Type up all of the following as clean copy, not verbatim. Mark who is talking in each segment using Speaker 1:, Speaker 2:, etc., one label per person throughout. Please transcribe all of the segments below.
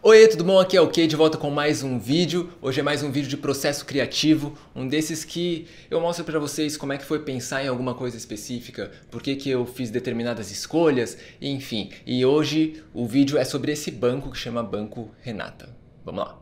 Speaker 1: Oi, tudo bom? Aqui é o Kay, de volta com mais um vídeo. Hoje é mais um vídeo de processo criativo, um desses que eu mostro pra vocês como é que foi pensar em alguma coisa específica, por que eu fiz determinadas escolhas, enfim. E hoje o vídeo é sobre esse banco que chama Banco Renata. Vamos lá.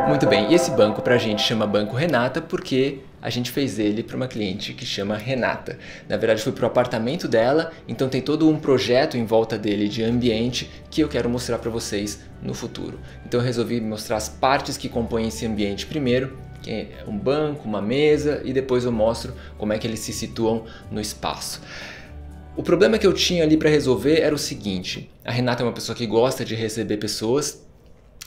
Speaker 1: Muito bem, e esse banco pra gente chama Banco Renata porque a gente fez ele para uma cliente que chama Renata. Na verdade foi pro apartamento dela, então tem todo um projeto em volta dele de ambiente que eu quero mostrar para vocês no futuro. Então eu resolvi mostrar as partes que compõem esse ambiente primeiro, que é um banco, uma mesa, e depois eu mostro como é que eles se situam no espaço. O problema que eu tinha ali para resolver era o seguinte: a Renata é uma pessoa que gosta de receber pessoas,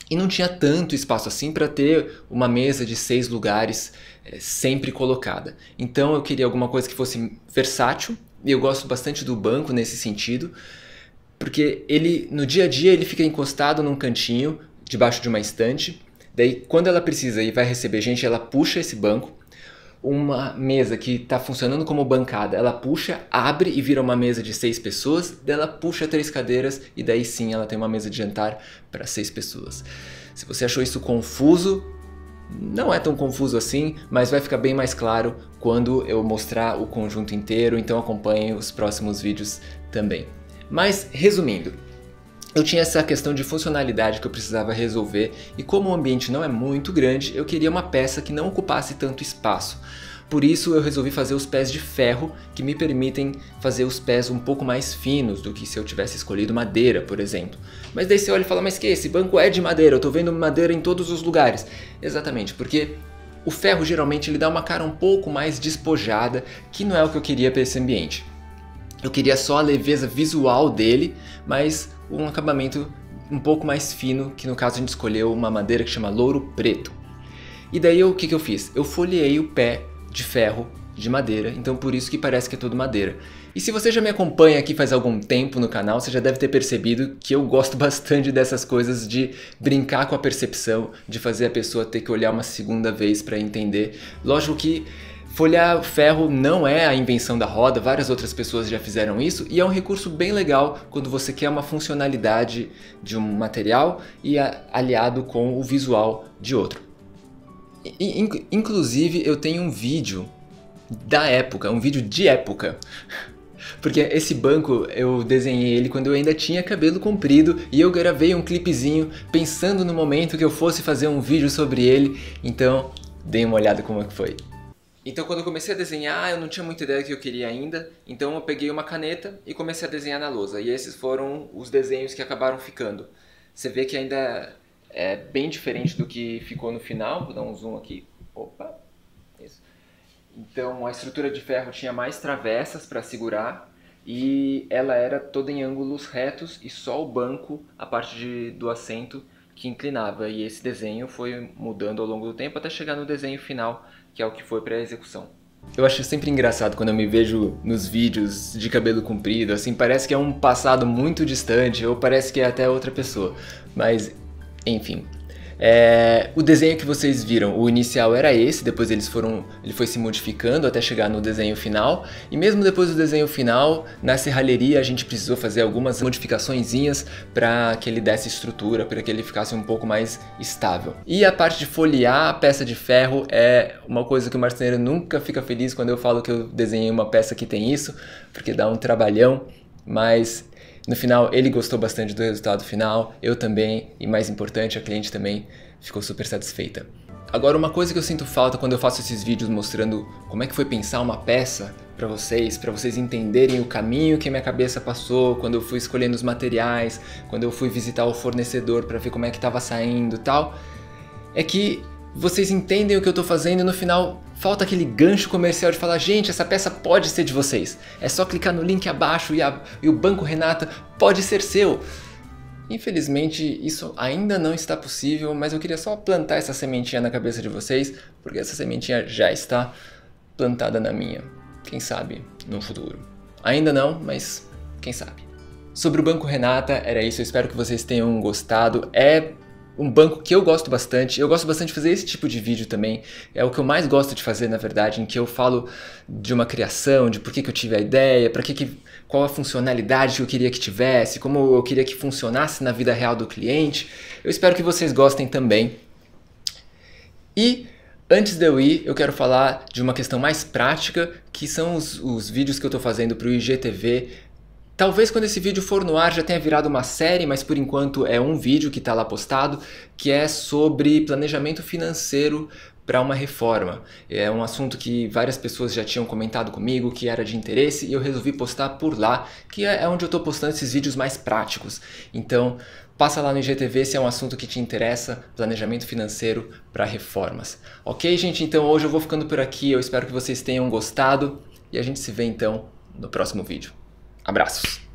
Speaker 1: e não tinha tanto espaço assim para ter uma mesa de 6 lugares sempre colocada. Então eu queria alguma coisa que fosse versátil, e eu gosto bastante do banco nesse sentido, porque ele no dia a dia ele fica encostado num cantinho, debaixo de uma estante. Daí quando ela precisa e vai receber gente, ela puxa esse banco. Uma mesa que está funcionando como bancada, ela puxa, abre e vira uma mesa de 6 pessoas, daí ela puxa 3 cadeiras e daí sim ela tem uma mesa de jantar para 6 pessoas. Se você achou isso confuso, não é tão confuso assim, mas vai ficar bem mais claro quando eu mostrar o conjunto inteiro, então acompanhe os próximos vídeos também. Mas resumindo, eu tinha essa questão de funcionalidade que eu precisava resolver, e como o ambiente não é muito grande, eu queria uma peça que não ocupasse tanto espaço. Por isso eu resolvi fazer os pés de ferro, que me permitem fazer os pés um pouco mais finos do que se eu tivesse escolhido madeira, por exemplo. Mas daí você olha e fala, mas que esse banco é de madeira, eu tô vendo madeira em todos os lugares. Exatamente, porque o ferro geralmente ele dá uma cara um pouco mais despojada, que não é o que eu queria para esse ambiente. Eu queria só a leveza visual dele, mas um acabamento um pouco mais fino, que no caso a gente escolheu uma madeira que chama louro preto. E daí o que eu fiz? Eu folheei o pé de ferro de madeira, então por isso que parece que é tudo madeira. E se você já me acompanha aqui faz algum tempo no canal, você já deve ter percebido que eu gosto bastante dessas coisas de brincar com a percepção, de fazer a pessoa ter que olhar uma segunda vez para entender. Lógico que folhear ferro não é a invenção da roda, várias outras pessoas já fizeram isso, e é um recurso bem legal quando você quer uma funcionalidade de um material e aliado com o visual de outro. Inclusive eu tenho um vídeo da época, um vídeo de época, porque esse banco eu desenhei ele quando eu ainda tinha cabelo comprido e eu gravei um clipezinho pensando no momento que eu fosse fazer um vídeo sobre ele, então dê uma olhada como é que foi. Então quando eu comecei a desenhar, eu não tinha muita ideia do que eu queria ainda, então eu peguei uma caneta e comecei a desenhar na lousa, e esses foram os desenhos que acabaram ficando. Você vê que ainda é bem diferente do que ficou no final, vou dar um zoom aqui, opa, isso. Então a estrutura de ferro tinha mais travessas para segurar, e ela era toda em ângulos retos, e só o banco, a parte do assento, que inclinava, e esse desenho foi mudando ao longo do tempo até chegar no desenho final, que é o que foi para a execução. Eu acho sempre engraçado quando eu me vejo nos vídeos de cabelo comprido, assim, parece que é um passado muito distante, ou parece que é até outra pessoa, mas enfim. O desenho que vocês viram, o inicial era esse, depois ele foi se modificando até chegar no desenho final, e mesmo depois do desenho final, na serralheria a gente precisou fazer algumas modificaçõezinhas para que ele desse estrutura, para que ele ficasse um pouco mais estável. E a parte de folhear a peça de ferro é uma coisa que o marceneiro nunca fica feliz quando eu falo que eu desenhei uma peça que tem isso, porque dá um trabalhão, mas no final ele gostou bastante do resultado final, eu também, e mais importante, a cliente também ficou super satisfeita. Agora, uma coisa que eu sinto falta quando eu faço esses vídeos mostrando como é que foi pensar uma peça para vocês entenderem o caminho que a minha cabeça passou, quando eu fui escolhendo os materiais, quando eu fui visitar o fornecedor para ver como é que estava saindo e tal, é que vocês entendem o que eu estou fazendo e no final falta aquele gancho comercial de falar, gente, essa peça pode ser de vocês. É só clicar no link abaixo e o Banco Renata pode ser seu. Infelizmente isso ainda não está possível, mas eu queria só plantar essa sementinha na cabeça de vocês, porque essa sementinha já está plantada na minha. Quem sabe no futuro. Ainda não, mas quem sabe. Sobre o Banco Renata era isso, eu espero que vocês tenham gostado. É um banco que eu gosto bastante. Eu gosto bastante de fazer esse tipo de vídeo também. É o que eu mais gosto de fazer, na verdade, em que eu falo de uma criação, de por que eu tive a ideia, qual a funcionalidade que eu queria que tivesse, como eu queria que funcionasse na vida real do cliente. Eu espero que vocês gostem também. E antes de eu ir, eu quero falar de uma questão mais prática, que são os vídeos que eu estou fazendo para o IGTV. Talvez quando esse vídeo for no ar já tenha virado uma série, mas por enquanto é um vídeo que está lá postado, que é sobre planejamento financeiro para uma reforma. É um assunto que várias pessoas já tinham comentado comigo, que era de interesse, e eu resolvi postar por lá, que é onde eu estou postando esses vídeos mais práticos. Então, passa lá no IGTV se é um assunto que te interessa, planejamento financeiro para reformas. Ok, gente? Então hoje eu vou ficando por aqui, eu espero que vocês tenham gostado, e a gente se vê então no próximo vídeo. Abraços!